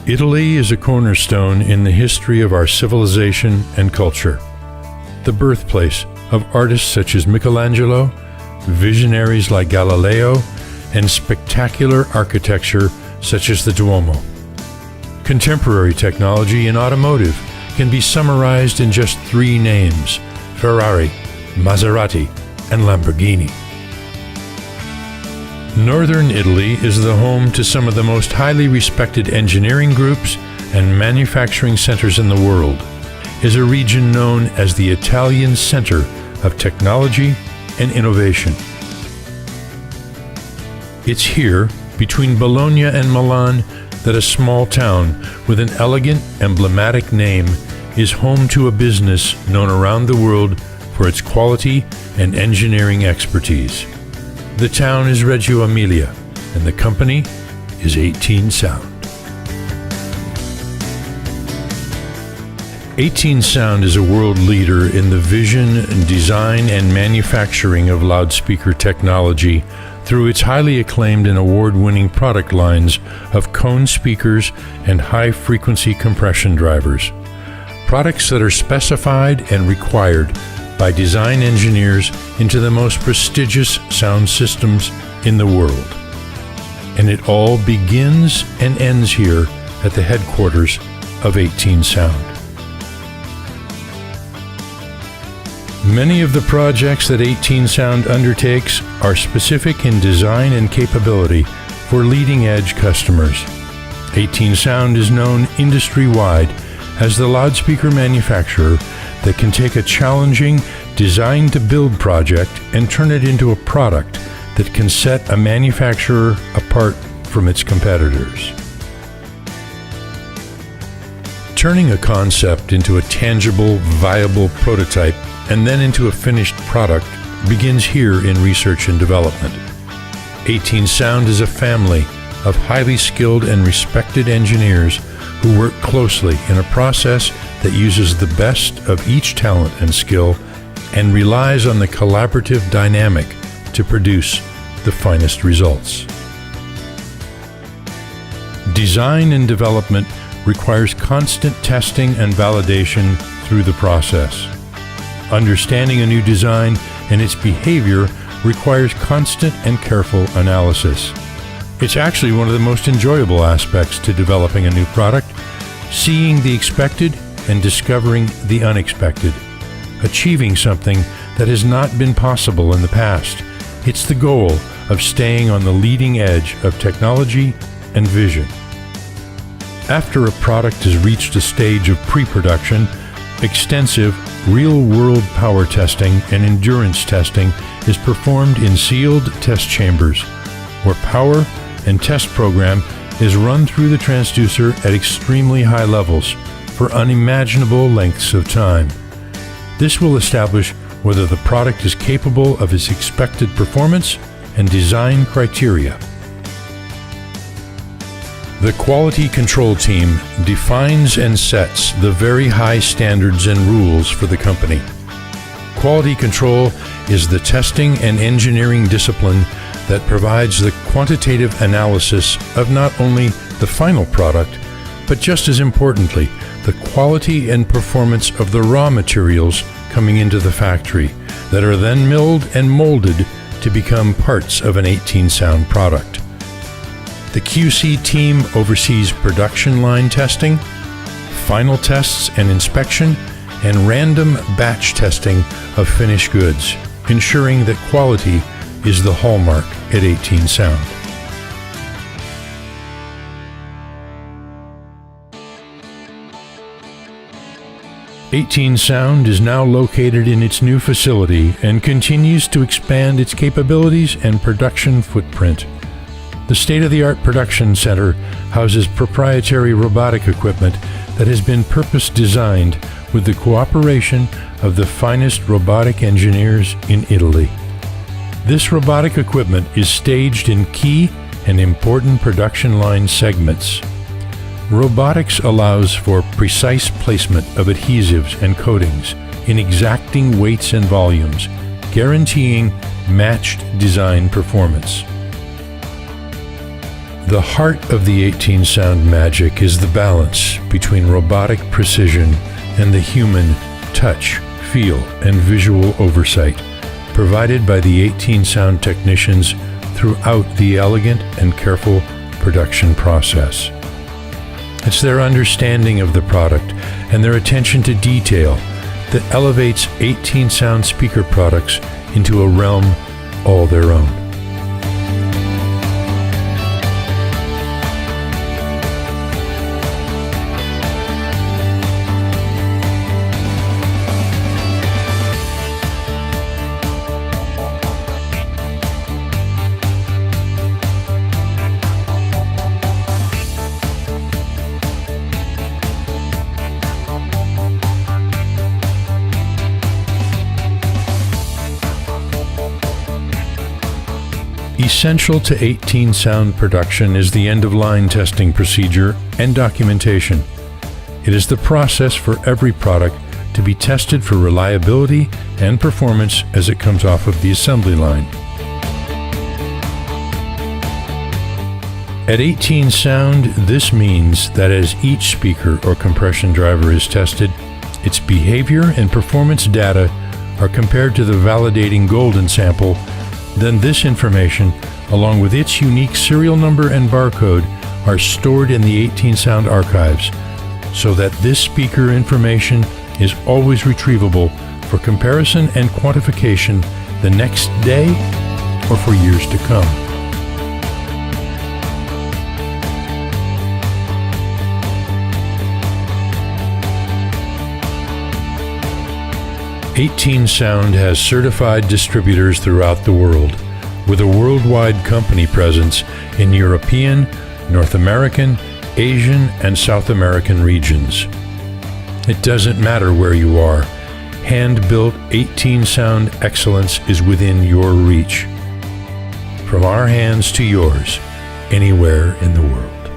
Italy is a cornerstone in the history of our civilization and culture, the birthplace of artists such as Michelangelo, visionaries like Galileo, and spectacular architecture such as the Duomo. Contemporary technology in automotive can be summarized in just three names: Ferrari, Maserati, and Lamborghini. Northern Italy is the home to some of the most highly respected engineering groups and manufacturing centers in the world. It is a region known as the Italian Center of Technology and Innovation. It's here, between Bologna and Milan, that a small town with an elegant, emblematic name is home to a business known around the world for its quality and engineering expertise. The town is Reggio Emilia, and the company is 18 Sound. 18 Sound is a world leader in the vision, design, and manufacturing of loudspeaker technology through its highly acclaimed and award-winning product lines of cone speakers and high-frequency compression drivers. Products that are specified and required by design engineers into the most prestigious sound systems in the world. And it all begins and ends here at the headquarters of 18 Sound. Many of the projects that 18 Sound undertakes are specific in design and capability for leading-edge customers. 18 Sound is known industry-wide as the loudspeaker manufacturer that can take a challenging design-to-build project and turn it into a product that can set a manufacturer apart from its competitors. Turning a concept into a tangible, viable prototype and then into a finished product begins here in research and development. 18 Sound is a family of highly skilled and respected engineers who work closely in a process that uses the best of each talent and skill and relies on the collaborative dynamic to produce the finest results. Design and development requires constant testing and validation through the process. Understanding a new design and its behavior requires constant and careful analysis. It's actually one of the most enjoyable aspects to developing a new product, seeing the expected and discovering the unexpected, achieving something that has not been possible in the past. It's the goal of staying on the leading edge of technology and vision. After a product has reached a stage of pre-production, extensive real-world power testing and endurance testing is performed in sealed test chambers, where power and test program is run through the transducer at extremely high levels for unimaginable lengths of time. This will establish whether the product is capable of its expected performance and design criteria. The quality control team defines and sets the very high standards and rules for the company. Quality control is the testing and engineering discipline that provides the quantitative analysis of not only the final product, but just as importantly, the quality and performance of the raw materials coming into the factory that are then milled and molded to become parts of an 18 Sound product. The QC team oversees production line testing, final tests and inspection, and random batch testing of finished goods, ensuring that quality is the hallmark at 18 Sound. '18 Sound is now located in its new facility and continues to expand its capabilities and production footprint. The state-of-the-art production center houses proprietary robotic equipment that has been purpose-designed with the cooperation of the finest robotic engineers in Italy. This robotic equipment is staged in key and important production line segments. Robotics allows for precise placement of adhesives and coatings in exacting weights and volumes, guaranteeing matched design performance. The heart of the 18 sound magic is the balance between robotic precision and the human touch, feel, and visual oversight provided by the 18 sound technicians throughout the elegant and careful production process. It's their understanding of the product and their attention to detail that elevates 18 sound speaker products into a realm all their own. Essential to 18 sound production is the end-of-line testing procedure and documentation. It is the process for every product to be tested for reliability and performance as it comes off of the assembly line. At 18 Sound, this means that as each speaker or compression driver is tested, its behavior and performance data are compared to the validating golden sample. Then this information, along with its unique serial number and barcode, are stored in the 18 Sound archives, so that this speaker information is always retrievable for comparison and quantification the next day or for years to come. '18 Sound has certified distributors throughout the world, with a worldwide company presence in European, North American, Asian, and South American regions. It doesn't matter where you are, hand-built 18 Sound excellence is within your reach. From our hands to yours, anywhere in the world.